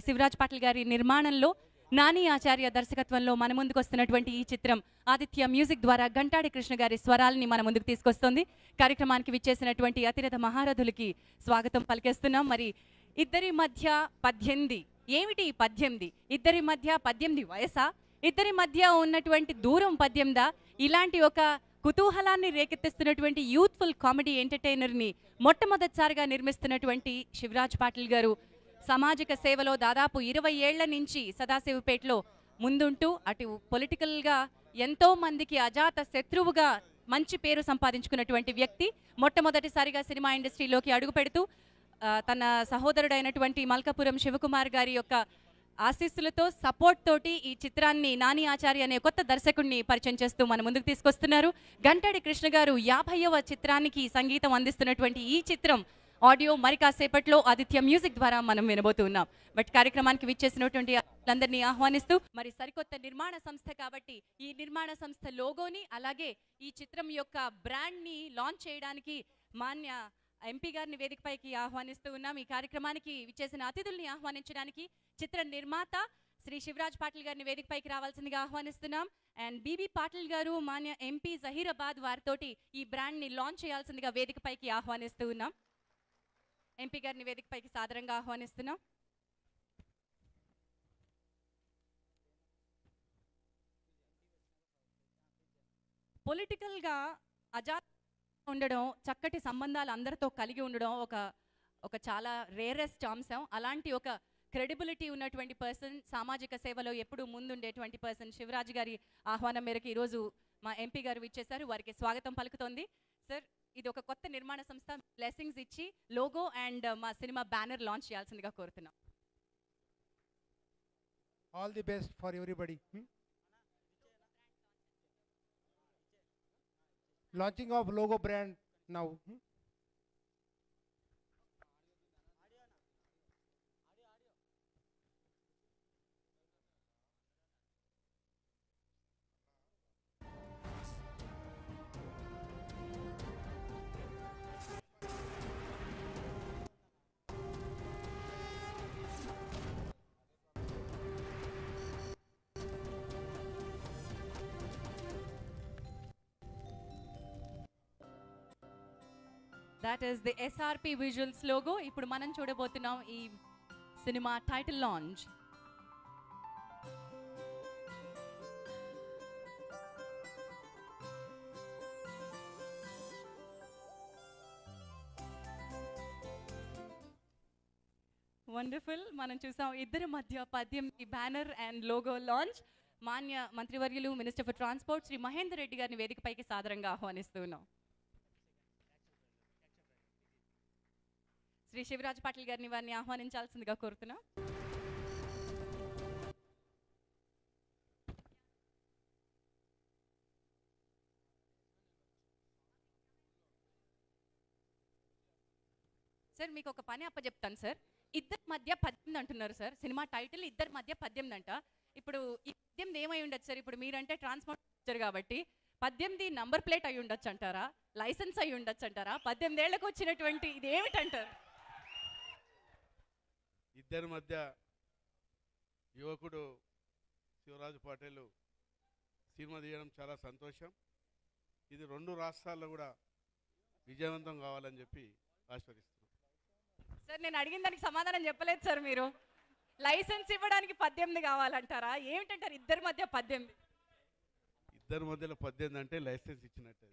శివరాజ్ పాటిల్ గారి నిర్మాణంలో నాని ఆచార్య దర్శకత్వంలో మన ముందుకు వస్తున్నటువంటి ఈ చిత్రం ఆదిత్య మ్యూజిక్ ద్వారా గంటాడి కృష్ణ గారి స్వరాలని మన ముందుకు తీసుకొస్తుంది. కార్యక్రమానికి విచ్చేసినటువంటి అతిరథ మహారథులకి స్వాగతం పలికేస్తున్నాం. మరి ఇద్దరి మధ్య 18 ఏమిటి 18? ఇద్దరి మధ్య 18 వయసా? ఇద్దరి మధ్య ఉన్నటువంటి దూరం 18దా? ఇలాంటి ఒక కుతూహలాన్ని రేకెత్తిస్తున్నటువంటి యూత్ఫుల్ కామెడీ ఎంటర్టైనర్ని మొట్టమొదటిసారిగా నిర్మిస్తున్నటువంటి శివరాజ్ పాటిల్ గారు సామాజిక సేవలో దాదాపు 20 ఏళ్ల నుంచి సదాశివపేటలో ముందుంటూ అటు పొలిటికల్గా ఎంతో మందికి అజాత శత్రువుగా మంచి పేరు సంపాదించుకున్నటువంటి వ్యక్తి మొట్టమొదటిసారిగా సినిమా ఇండస్ట్రీలోకి అడుగు పెడుతూ తన సహోదరుడైనటువంటి మల్కాపురం శివకుమార్ గారి యొక్క ఆశీస్సులతో సపోర్ట్ తోటి ఈ చిత్రాన్ని నాని ఆచార్య అనే కొత్త దర్శకుడిని పరిచయం చేస్తూ మన ముందుకు తీసుకొస్తున్నారు. గంటాడి కృష్ణ గారు 50వ చిత్రానికి సంగీతం అందిస్తున్నటువంటి ఈ చిత్రం ఆడియో మరి కాసేపట్లో ఆదిత్య మ్యూజిక్ ద్వారా మనం వినబోతున్నాం. బట్ కార్యక్రమానికి విచ్చేసినటువంటి అందరినీ ఆహ్వానిస్తూ మరి సరికొత్త నిర్మాణ సంస్థ కాబట్టి ఈ నిర్మాణ సంస్థ లోగోని అలాగే ఈ చిత్రం యొక్క బ్రాండ్ని లాంచ్ చేయడానికి మాన్య ఎంపీ గారిని వేదికపైకి ఆహ్వానిస్తూ ఉన్నాం. ఈ కార్యక్రమానికి విచ్చేసిన అతిథుల్ని ఆహ్వానించడానికి చిత్ర నిర్మాత శ్రీ శివరాజ్ పాటిల్ గారిని వేదికపైకి రావాల్సిందిగా ఆహ్వానిస్తున్నాం. అండ్ బీబీ పాటిల్ గారు మాన్య ఎంపీ జహీరాబాద్ వారితోటి ఈ బ్రాండ్ని లాంచ్ చేయాల్సిందిగా వేదికపైకి ఆహ్వానిస్తూ ఉన్నాం. ఎంపీ గారిని వేదికపైకి సాదరంగా ఆహ్వానిస్తున్నాం. పొలిటికల్గా అజాత ఉండడం, చక్కటి సంబంధాలు అందరితో కలిగి ఉండడం ఒక చాలా రేరెస్ట్ అంశం. అలాంటి ఒక క్రెడిబిలిటీ ఉన్నటువంటి పర్సన్, సామాజిక సేవలో ఎప్పుడూ ముందుండేటువంటి పర్సన్ శివరాజ్ గారి ఆహ్వానం మేరకు ఈరోజు మా ఎంపీ గారు విచ్చేశారు. వారికి స్వాగతం పలుకుతోంది. సార్, ఇది ఒక కొత్త నిర్మాణ సంస్థ, బ్లెస్సింగ్స్ ఇచ్చి లోగో అండ్ మా సినిమా బ్యానర్ లాంచ్ చేయాల్సిందిగా కోరుతున్నాం. All the best for everybody. Launching of logo brand now. That is the SRP Visuals logo. ఇప్పుడు మనం చూడబోతున్నాం ఈ సినిమా టైటిల్ లాంచ్. వండర్ఫుల్. మనం చూసాం ఇద్దరి మధ్య 18 బ్యానర్ అండ్ లోగో లాంచ్. మాన్య మంత్రివర్యులు minister for transport Shri Mahender Reddy గారిని వేదికపైకి సాదరంగా ఆహ్వానిస్తున్నాం. శ్రీ శివరాజ్ పాటిల్ గారిని వారిని ఆహ్వానించాల్సిందిగా కోరుతున్నాం. సార్, మీకు ఒక పని అప్పచెప్తాను సార్. ఇద్దరి మధ్య 18 అంటున్నారు సార్. సినిమా టైటిల్ ఇద్దరి మధ్య 18 అంట. ఇప్పుడు ఈ 18 ఏమై ఉండొచ్చు సార్? ఇప్పుడు మీరంటే ట్రాన్స్పోర్ట్ వచ్చారు కాబట్టి 18 నంబర్ ప్లేట్ అయి ఉండొచ్చు అంటారా? లైసెన్స్ అయి ఉండొచ్చు అంటారా? 18 ఏళ్లకు వచ్చినటువంటి ఇది ఏమిటంటారు? ఇద్దరి మధ్య యువకుడు శివరాజ్ పాటిల్ సినిమా తీయడం చాలా సంతోషం. ఇది 2 రాష్ట్రాల్లో కూడా విజయవంతం కావాలని చెప్పి ఆశీర్వదిస్తున్నాం. సార్, నేను అడిగిన దానికి సమాధానం చెప్పలేదు సార్. మీరు లైసెన్స్ ఇవ్వడానికి 18 కావాలంటారా? ఏమిటంటారు ఇద్దరి మధ్య 18? ఇద్దరి మధ్యలో 18 అంటే లైసెన్స్ ఇచ్చినట్టు.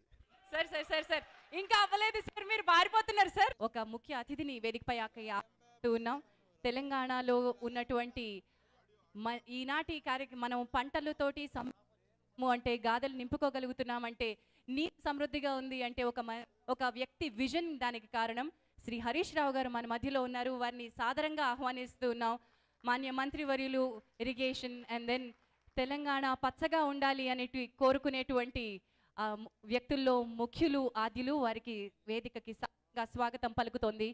సార్ సార్ సార్ సార్ ఇంకా అవ్వలేదు సార్, మీరు పారిపోతున్నారు సార్. ఒక ముఖ్య అతిథిని వేదికపై ఉన్నాం. తెలంగాణలో ఉన్నటువంటి ఈనాటి మనం పంటలతోటి అంటే గాథలు నింపుకోగలుగుతున్నామంటే, నీరు సమృద్ధిగా ఉంది అంటే ఒక వ్యక్తి విజన్ దానికి కారణం. శ్రీ హరీష్ రావు గారు మన మధ్యలో ఉన్నారు. వారిని సాదరంగా ఆహ్వానిస్తూ ఉన్నాం. మాన్య మంత్రివర్యులు ఇరిగేషన్ అండ్ దెన్ తెలంగాణ పచ్చగా ఉండాలి అనేటి కోరుకునేటువంటి వ్యక్తుల్లో ముఖ్యులు, ఆద్యులు. వారికి వేదికకి స్వాగతం పలుకుతోంది.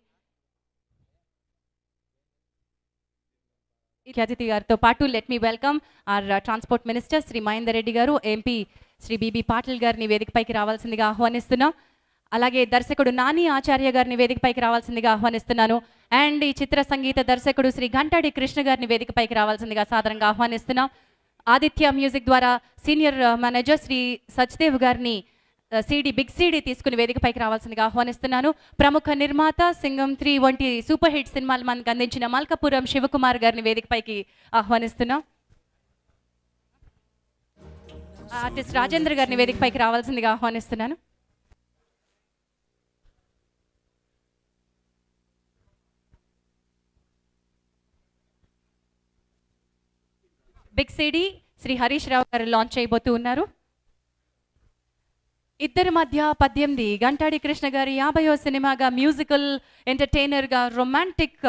అతిథి గారితో పాటు let me welcome our transport minister Shri Mahender Reddy గారు, ఎంపీ శ్రీ బీబీ పాటిల్ గారిని వేదికపైకి రావాల్సిందిగా ఆహ్వానిస్తున్నాం. అలాగే దర్శకుడు నాని ఆచార్య గారిని వేదికపైకి రావాల్సిందిగా ఆహ్వానిస్తున్నాను. అండ్ ఈ చిత్ర సంగీత దర్శకుడు శ్రీ గంటాడి కృష్ణ గారిని వేదికపైకి రావాల్సిందిగా సాదరంగా ఆహ్వానిస్తున్నాం. ఆదిత్య మ్యూజిక్ ద్వారా సీనియర్ మేనేజర్ శ్రీ సచ్దేవ్ గారిని బిగ్ సీడీ తీసుకుని వేదికపైకి రావాల్సిందిగా ఆహ్వానిస్తున్నాను. ప్రముఖ నిర్మాత సింగం 3 వంటి సూపర్ హిట్ సినిమాలు మనకు అందించిన మల్కపురం శివకుమార్ గారిని వేదికపైకి ఆహ్వానిస్తున్నాం. ఆర్టిస్ట్ రాజేంద్ర గారిని వేదికపైకి రావాల్సిందిగా ఆహ్వానిస్తున్నాను. బిగ్ సీడీ శ్రీ హరీష్ రావు గారు లాంచ్ చేయబోతూ ఉన్నారు. ఇద్దరి మధ్య 18 గంటాడి కృష్ణ గారి 50వ సినిమాగా మ్యూజికల్ ఎంటర్టైనర్గా రొమాంటిక్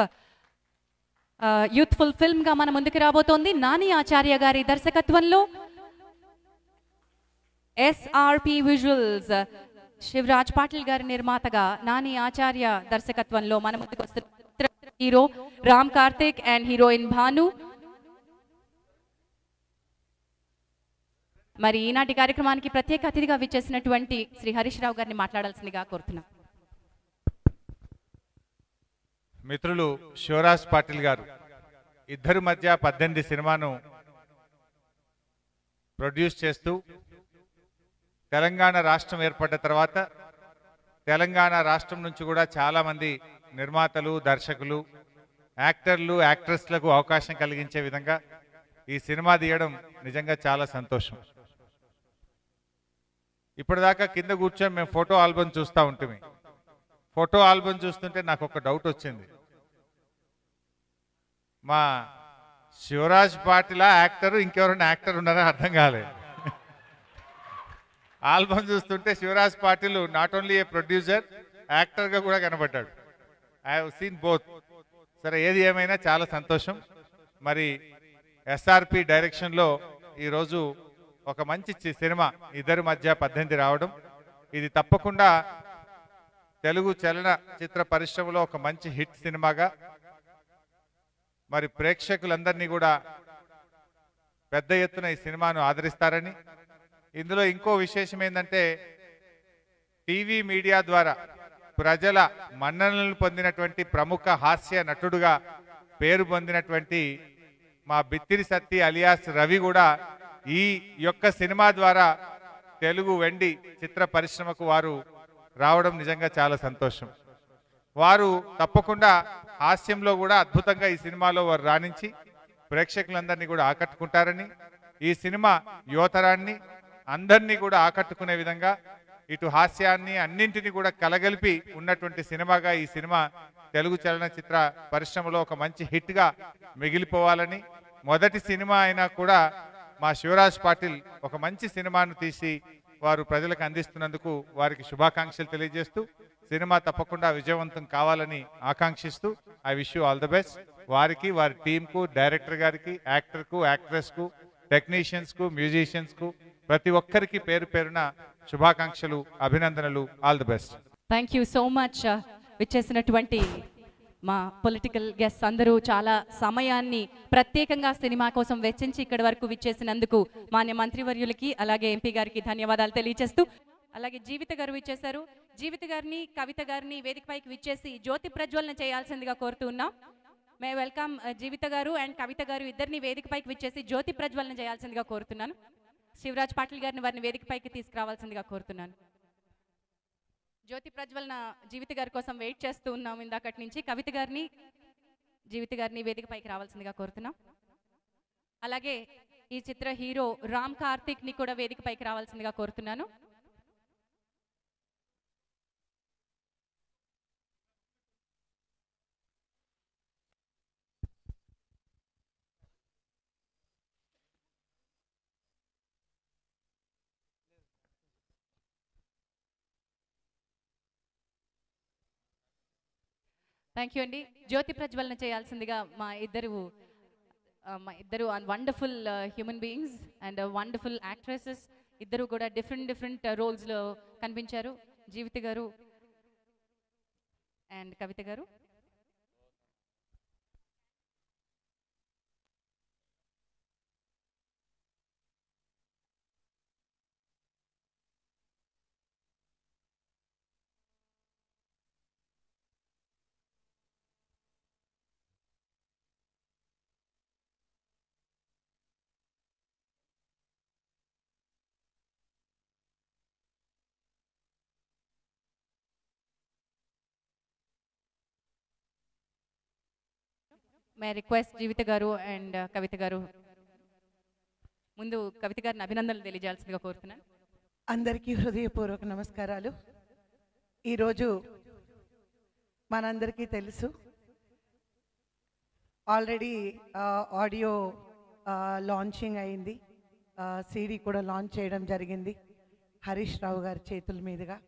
యూత్ఫుల్ ఫిల్మ్గా మన ముందుకు రాబోతోంది. నాని ఆచార్య గారి దర్శకత్వంలో SRP విజువల్స్ శివరాజ్ పాటిల్ గారి నిర్మాతగా నాని ఆచార్య దర్శకత్వంలో మన ముందుకు వస్తున్న hero Ram Karthik and heroine Bhanu. మరి ఈనాటి కార్యక్రమానికి ప్రత్యేక అతిథిగా విచ్చేసినటువంటి శ్రీ హరీష్ రావు గారిని మాట్లాడాల్సిందిగా కోరుతున్నాం. మిత్రులు శివరాజ్ పాటిల్ గారు ఇద్దరి మధ్య 18 సినిమాను ప్రొడ్యూస్ చేస్తూ తెలంగాణ రాష్ట్రం ఏర్పడ్డ తర్వాత తెలంగాణ రాష్ట్రం నుంచి కూడా చాలామంది నిర్మాతలు, దర్శకులు, యాక్టర్లు, యాక్ట్రెస్లకు అవకాశం కలిగించే విధంగా ఈ సినిమా తీయడం నిజంగా చాలా సంతోషం. ఇప్పటిదాకా కింద కూర్చొని మేము ఫోటో ఆల్బమ్ చూస్తూ ఉంటుంది. ఫోటో ఆల్బమ్ చూస్తుంటే నాకు ఒక డౌట్ వచ్చింది. మా శివరాజ్ పాటిల్ యాక్టర్, ఇంకెవరైనా యాక్టర్ ఉన్నారో అర్థం కాలేదు. ఆల్బమ్ చూస్తుంటే Shivaraj Patil not only a producer, యాక్టర్గా కూడా కనబడ్డాడు. I have seen both. సరే, ఏది ఏమైనా చాలా సంతోషం. మరి SRP డైరెక్షన్లో ఈరోజు ఒక మంచి సినిమా ఇద్దరి మధ్య 18 రావడం, ఇది తప్పకుండా తెలుగు చలన చిత్ర పరిశ్రమలో ఒక మంచి హిట్ సినిమాగా మరి ప్రేక్షకులందరినీ కూడా పెద్ద ఎత్తున ఈ సినిమాను ఆదరిస్తారని, ఇందులో ఇంకో విశేషం ఏంటంటే టీవీ మీడియా ద్వారా ప్రజల మన్ననలు పొందినటువంటి ప్రముఖ హాస్య నటుడుగా పేరు పొందినటువంటి మా బిత్తిరి సత్తి అలియాస్ రవి కూడా ఈ యొక్క సినిమా ద్వారా తెలుగు వెండి చిత్ర పరిశ్రమకు వారు రావడం నిజంగా చాలా సంతోషం. వారు తప్పకుండా హాస్యంలో కూడా అద్భుతంగా ఈ సినిమాలో వారు రాణించి ప్రేక్షకులందరినీ కూడా ఆకట్టుకుంటారని, ఈ సినిమా యువతరాన్ని అందరినీ కూడా ఆకట్టుకునే విధంగా ఇటు హాస్యాన్ని అన్నింటినీ కూడా కలగలిపి ఉన్నటువంటి సినిమాగా ఈ సినిమా తెలుగు చలనచిత్ర పరిశ్రమలో ఒక మంచి హిట్గా మిగిలిపోవాలని, మొదటి సినిమా అయినా కూడా మా శివరాజ్ పాటిల్ ఒక మంచి సినిమాను తీసి వారు ప్రజలకు అందిస్తున్నందుకు వారికి శుభాకాంక్షలు తెలియజేస్తూ సినిమా తప్పకుండా విజయవంతం కావాలని ఆకాంక్షిస్తూ I wish you all the best. వారికి, వారి టీంకు, డైరెక్టర్ గారికి, యాక్టర్కు, యాక్ట్రెస్కు, టెక్నీషియన్స్కు, మ్యూజిషియన్స్కు ప్రతి ఒక్కరికి పేరు పేరున శుభాకాంక్షలు, అభినందనలు. All the best. Thank you so much. విచ్చేసినటువంటి మా పొలిటికల్ గెస్ట్ అందరూ చాలా సమయాన్ని ప్రత్యేకంగా సినిమా కోసం వెచ్చించి ఇక్కడి వరకు విచ్చేసినందుకు మాన్య మంత్రివర్యులకి అలాగే ఎంపీ గారికి ధన్యవాదాలు తెలియజేస్తూ, అలాగే జీవిత గారు విచ్చేశారు. జీవిత గారిని, కవిత గారిని వేదికపైకి విచ్చేసి జ్యోతి ప్రజ్వలన చేయాల్సిందిగా కోరుతూ ఉన్నాం. మే వెల్కమ్ జీవిత గారు అండ్ కవిత గారు ఇద్దరిని వేదికపైకి విచ్చేసి జ్యోతి ప్రజ్వలన చేయాల్సిందిగా కోరుతున్నాను. శివరాజ్ పాటిల్ గారిని వారిని వేదికపైకి తీసుకురావాల్సిందిగా కోరుతున్నాను. జ్యోతి ప్రజ్వలన జీవిత గారి కోసం వెయిట్ చేస్తూ ఉన్నాం ఇందాకటి నుంచి. కవిత గారిని, జీవిత గారిని వేదికపైకి రావాల్సిందిగా కోరుతున్నాం. అలాగే ఈ చిత్ర హీరో రామ్ కార్తిక్ ని కూడా వేదికపైకి రావాల్సిందిగా కోరుతున్నాను. థ్యాంక్ యూ అండి. జ్యోతి ప్రజ్వలన చేయాల్సిందిగా మా ఇద్దరు wonderful human beings and wonderful actresses ఇద్దరు కూడా డిఫరెంట్ రోల్స్లో కనిపించారు. జీవిత గారు అండ్ కవిత గారు. మే రిక్వెస్ట్ జీవిత గారు అండ్ కవిత గారు, ముందు కవిత గారిని అభినందనలు తెలియజేయాల్సిందిగా కోరుతున్నాను. అందరికీ హృదయపూర్వక నమస్కారాలు. ఈరోజు మనందరికీ తెలుసు, ఆల్రెడీ ఆడియో లాంచింగ్ అయింది, సిడి కూడా లాంచ్ చేయడం జరిగింది హరీష్ రావు గారి చేతుల మీదుగా.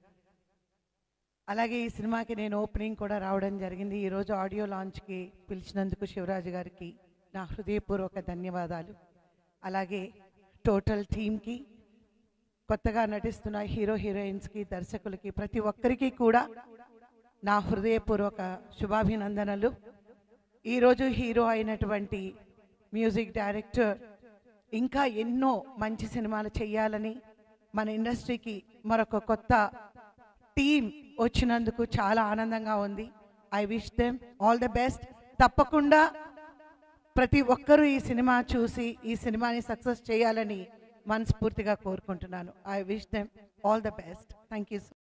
అలాగే ఈ సినిమాకి నేను ఓపెనింగ్ కూడా రావడం జరిగింది. ఈరోజు ఆడియో లాంచ్కి పిలిచినందుకు శివరాజు గారికి నా హృదయపూర్వక ధన్యవాదాలు. అలాగే టోటల్ టీమ్కి, కొత్తగా నటిస్తున్న హీరో హీరోయిన్స్కి, దర్శకులకి, ప్రతి ఒక్కరికి కూడా నా హృదయపూర్వక శుభాభినందనలు. ఈరోజు హీరో అయినటువంటి మ్యూజిక్ డైరెక్టర్ ఇంకా ఎన్నో మంచి సినిమాలు చేయాలని, మన ఇండస్ట్రీకి మరొక కొత్త టీం వచ్చినందుకు చాలా ఆనందంగా ఉంది. I wish them all the best. తప్పకుండా ప్రతి ఒక్కరూ ఈ సినిమా చూసి ఈ సినిమాని సక్సెస్ చేయాలని మనస్ఫూర్తిగా కోరుకుంటున్నాను. I wish them all the best. Thank you.